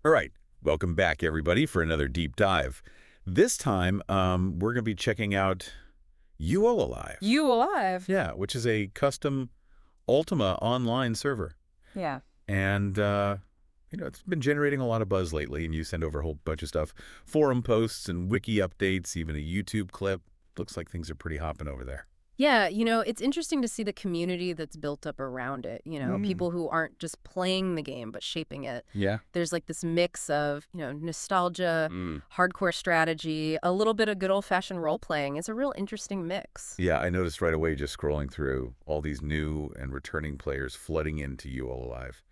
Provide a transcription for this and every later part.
All right, welcome back, everybody, for another deep dive. This time, we're going to be checking out UOAlive. UOAlive. Yeah, which is a custom Ultima Online server. Yeah. And, it's been generating a lot of buzz lately, and you send over a whole bunch of stuff. Forum posts and wiki updates, even a YouTube clip. Looks like things are pretty hopping over there. Yeah, it's interesting to see the community that's built up around it, people who aren't just playing the game, but shaping it. Yeah. There's like this mix of, nostalgia, Mm. hardcore strategy, a little bit of good old-fashioned role-playing. It's a real interesting mix. Yeah, I noticed right away just scrolling through all these new and returning players flooding into UOAlive.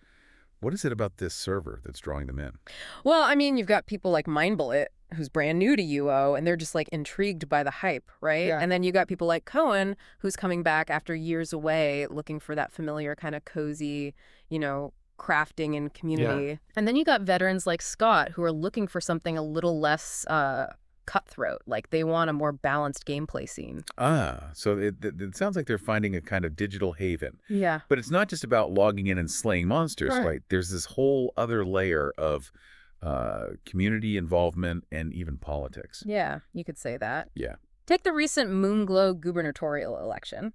What is it about this server that's drawing them in? Well, I mean, you've got people like Mindbullet, who's brand new to UO, and they're just like intrigued by the hype, right? Yeah. And then you got people like Cohen, who's coming back after years away, looking for that familiar kind of cozy, crafting and community. Yeah. And then you got veterans like Scott, who are looking for something a little less cutthroat. Like they want a more balanced gameplay scene. So it sounds like they're finding a kind of digital haven. Yeah. But it's not just about logging in and slaying monsters, Right. right? There's this whole other layer of community involvement and even politics. Yeah, you could say that. Yeah. Take the recent Moonglow gubernatorial election.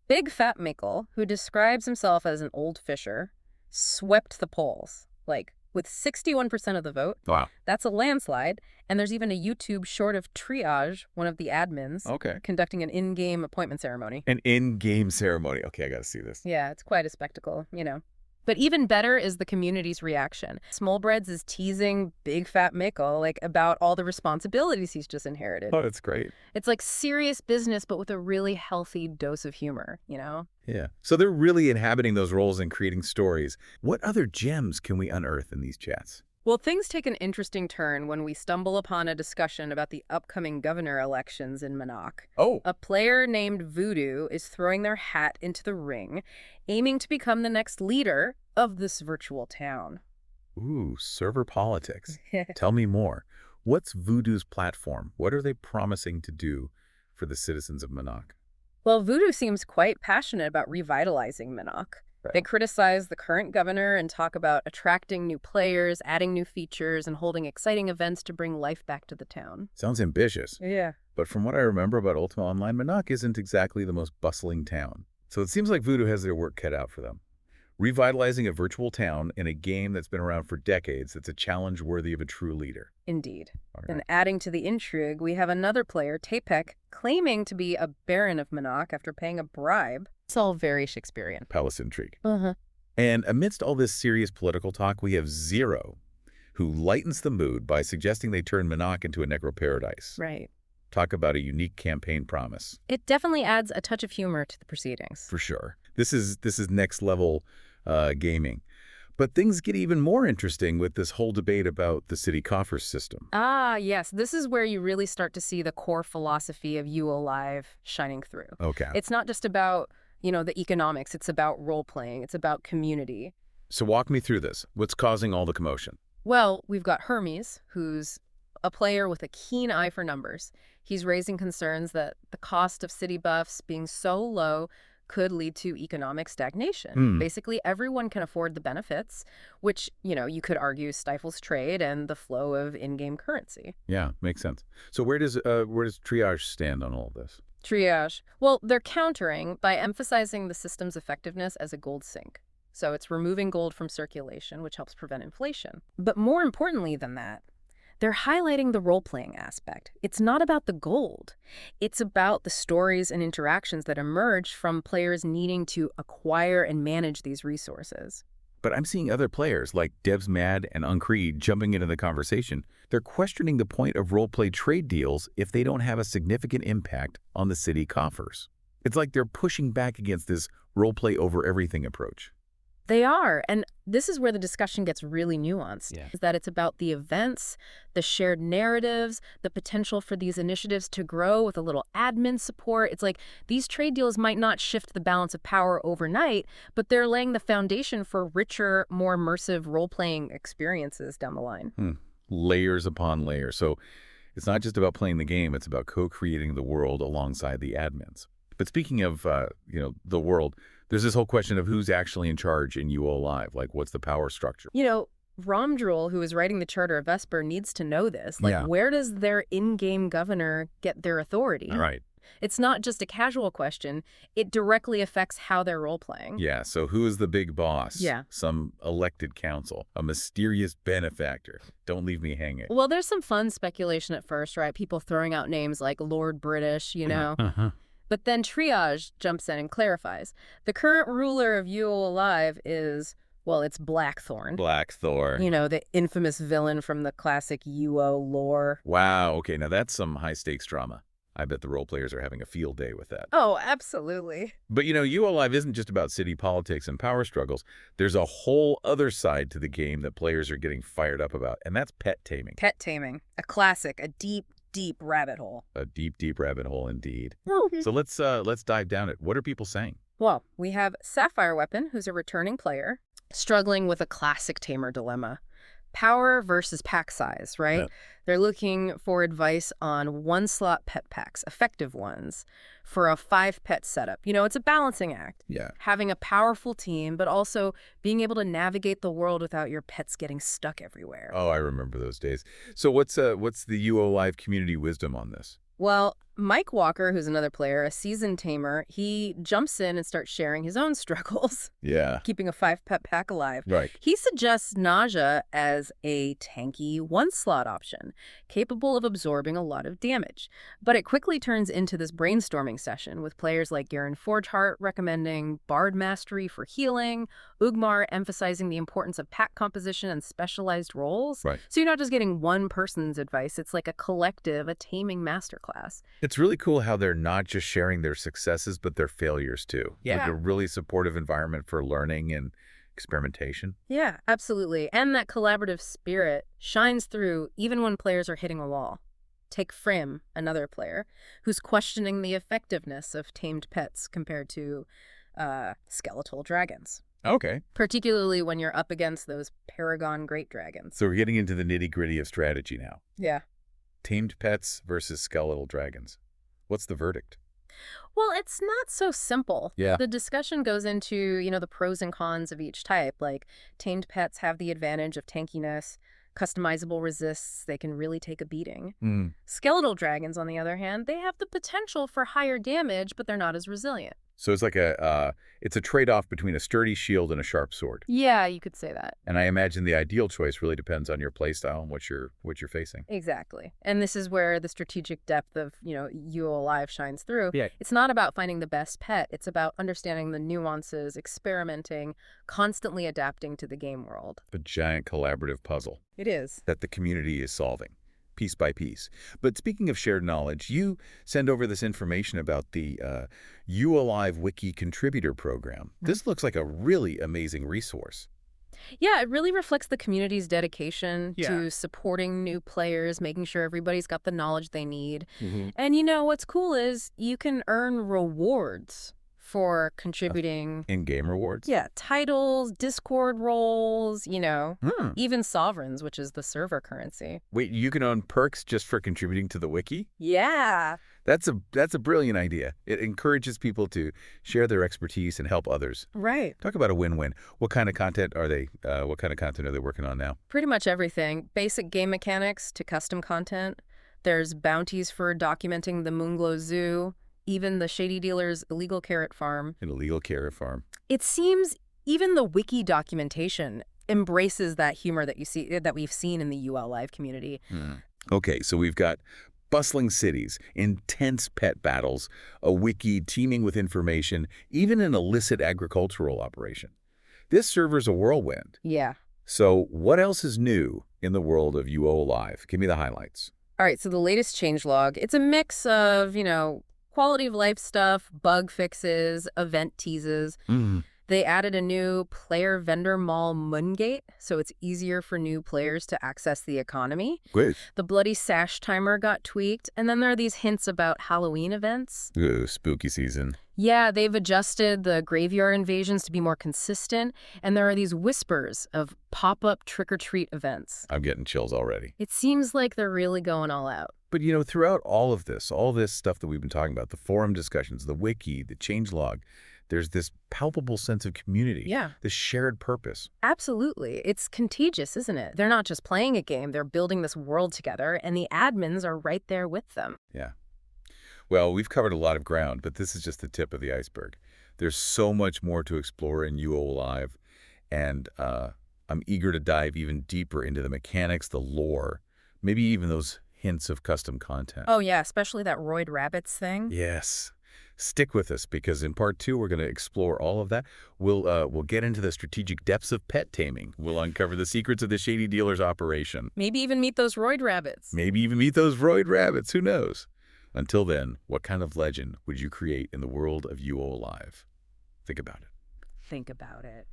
Big Fat Mickle, who describes himself as an old fisher, swept the polls, like with 61% of the vote. Wow. That's a landslide. And there's even a YouTube short of Triage, one of the admins, Okay. conducting an in-game appointment ceremony. An in-game ceremony. Okay, I got to see this. Yeah, it's quite a spectacle, But even better is the community's reaction. Smallbreads is teasing Big Fat Mickle, about all the responsibilities he's just inherited. Oh, that's great. It's like serious business, but with a really healthy dose of humor, Yeah. So they're really inhabiting those roles and creating stories. What other gems can we unearth in these chats? Well, things take an interesting turn when we stumble upon a discussion about the upcoming governor elections in Monarch. Oh. A player named Voodoo is throwing their hat into the ring, aiming to become the next leader of this virtual town. Ooh, server politics. Tell me more. What's Voodoo's platform? What are they promising to do for the citizens of Monarch? Well, Voodoo seems quite passionate about revitalizing Monarch. Right. They criticize the current governor and talk about attracting new players, adding new features, and holding exciting events to bring life back to the town. Sounds ambitious. Yeah. But from what I remember about Ultima Online, Monarch isn't exactly the most bustling town. So it seems like Voodoo has their work cut out for them. Revitalizing a virtual town in a game that's been around for decades, it's a challenge worthy of a true leader. Indeed. All right. And adding to the intrigue, we have another player, Tapek, claiming to be a baron of Monarch after paying a bribe. It's all very Shakespearean. Palace intrigue. Uh-huh. And amidst all this serious political talk, we have Zero, who lightens the mood by suggesting they turn Monarch into a necro-paradise. Right. Talk about a unique campaign promise. It definitely adds a touch of humor to the proceedings. For sure. This is next level gaming. But things get even more interesting with this whole debate about the city coffers system. Ah, yes. This is where you really start to see the core philosophy of UOAlive shining through. Okay. It's not just about, the economics. It's about role-playing. It's about community. So walk me through this. What's causing all the commotion? Well, we've got Hermes, who's a player with a keen eye for numbers. He's raising concerns that the cost of city buffs being so low could lead to economic stagnation. Basically, everyone can afford the benefits, which, you could argue stifles trade and the flow of in-game currency. Yeah, makes sense. So where does Triage stand on all of this? Triage. Well, they're countering by emphasizing the system's effectiveness as a gold sink. So it's removing gold from circulation, which helps prevent inflation. But more importantly than that, they're highlighting the role-playing aspect. It's not about the gold. It's about the stories and interactions that emerge from players needing to acquire and manage these resources. But I'm seeing other players like Devs Mad and Uncreed jumping into the conversation. They're questioning the point of roleplay trade deals if they don't have a significant impact on the city coffers. It's like they're pushing back against this roleplay over everything approach. They are, and this is where the discussion gets really nuanced, Yeah. is that it's about the events, the shared narratives, the potential for these initiatives to grow with a little admin support. It's like these trade deals might not shift the balance of power overnight, but they're laying the foundation for richer, more immersive role-playing experiences down the line. Layers upon layers. So it's not just about playing the game, it's about co-creating the world alongside the admins. But speaking of, the world, there's this whole question of who's actually in charge in UOAlive. Like, what's the power structure? Romdrul, who is writing the Charter of Vesper, needs to know this. Like, Yeah. where does their in-game governor get their authority? All right. It's not just a casual question. It directly affects how they're role-playing. Yeah, so who is the big boss? Yeah. Some elected council, a mysterious benefactor. Don't leave me hanging. Well, there's some fun speculation at first, right? People throwing out names like Lord British, you know? But then Triage jumps in and clarifies. The current ruler of UOAlive is, well, it's Blackthorn. Blackthorn. You know, the infamous villain from the classic UO lore. Wow, okay, now that's some high-stakes drama. I bet the role players are having a field day with that. Oh, absolutely. But you know, UOAlive isn't just about city politics and power struggles. There's a whole other side to the game that players are getting fired up about, and that's pet taming. Pet taming. A classic. A deep, deep rabbit hole. A deep, deep rabbit hole indeed. Okay. So let's dive down it. What are people saying? Well, we have Sapphire Weapon, who's a returning player, struggling with a classic tamer dilemma. Power versus pack size, right? Yeah. They're looking for advice on one-slot pet packs, effective ones, for a 5-pet setup. You know, it's a balancing act. Yeah. Having a powerful team, but also being able to navigate the world without your pets getting stuck everywhere. Oh, I remember those days. So what's the UOAlive community wisdom on this? Well, Mike Walker, who's another player, a seasoned tamer, he jumps in and starts sharing his own struggles, Yeah. keeping a 5-pet pack alive. Right. He suggests Nausea as a tanky one-slot option, capable of absorbing a lot of damage. But it quickly turns into this brainstorming session with players like Garen Forgeheart recommending Bard Mastery for healing, Ugmar emphasizing the importance of pack composition and specialized roles. Right. So you're not just getting one person's advice, it's like a collective, a taming masterclass. It's really cool how they're not just sharing their successes, but their failures too. Yeah. Like a really supportive environment for learning and experimentation. Yeah, absolutely. And that collaborative spirit shines through even when players are hitting a wall. Take Frim, another player, who's questioning the effectiveness of tamed pets compared to skeletal dragons. Okay. Particularly when you're up against those Paragon Great Dragons. So we're getting into the nitty-gritty of strategy now. Yeah. Tamed pets versus skeletal dragons. What's the verdict? Well, it's not so simple. Yeah. The discussion goes into, you know, the pros and cons of each type. Like, tamed pets have the advantage of tankiness, customizable resists, they can really take a beating. Skeletal dragons, on the other hand, they have the potential for higher damage, but they're not as resilient. So it's like it's a trade-off between a sturdy shield and a sharp sword. Yeah, you could say that. And I imagine the ideal choice really depends on your playstyle and what you're facing. Exactly. And this is where the strategic depth of, you know, UOAlive shines through. Yeah. It's not about finding the best pet. It's about understanding the nuances, experimenting, constantly adapting to the game world. A giant collaborative puzzle It is. that the community is solving, piece by piece. But speaking of shared knowledge, you send over this information about the UOAlive Wiki Contributor Program. This looks like a really amazing resource. Yeah, it really reflects the community's dedication Yeah. to supporting new players, making sure everybody's got the knowledge they need. And you know, what's cool is you can earn rewards for contributing. In-game rewards? Yeah, titles, Discord roles, you know, Hmm. even sovereigns, which is the server currency. Wait, you can earn perks just for contributing to the wiki? Yeah. That's a brilliant idea. It encourages people to share their expertise and help others. Right. Talk about a win-win. What kind of content are they working on now? Pretty much everything. Basic game mechanics to custom content. There's bounties for documenting the Moonglow Zoo, even the Shady Dealer's illegal carrot farm. An illegal carrot farm. It seems even the wiki documentation embraces that humor that we've seen in the UOAlive community. Okay, so we've got bustling cities, intense pet battles, a wiki teeming with information, even an illicit agricultural operation. This server's a whirlwind. Yeah. So what else is new in the world of UOAlive? Give me the highlights. All right, so the latest changelog, it's a mix of, you know, quality of life stuff, bug fixes, event teases. They added a new player vendor mall Moongate, so it's easier for new players to access the economy. Great. The Bloody Sash timer got tweaked, and then there are these hints about Halloween events. Ooh, spooky season. Yeah, they've adjusted the graveyard invasions to be more consistent, and there are these whispers of pop-up trick-or-treat events. I'm getting chills already. It seems like they're really going all out. But, you know, throughout all this stuff that we've been talking about, the forum discussions, the wiki, the changelog, There's this palpable sense of community, Yeah, this shared purpose. absolutely. It's contagious, isn't it? They're not just playing a game, they're building this world together, and the admins are right there with them. Yeah. Well, we've covered a lot of ground, but this is just the tip of the iceberg. There's so much more to explore in UOAlive, and I'm eager to dive even deeper into the mechanics, the lore, maybe even those hints of custom content. Oh yeah, especially that roid rabbits thing. Yes. Stick with us because in part 2 we're going to explore all of that. We'll get into the strategic depths of pet taming. We'll uncover the secrets of the shady dealer's operation. Maybe even meet those roid rabbits. Maybe even meet those roid rabbits. Who knows? Until then, what kind of legend would you create in the world of UOAlive? Think about it. Think about it.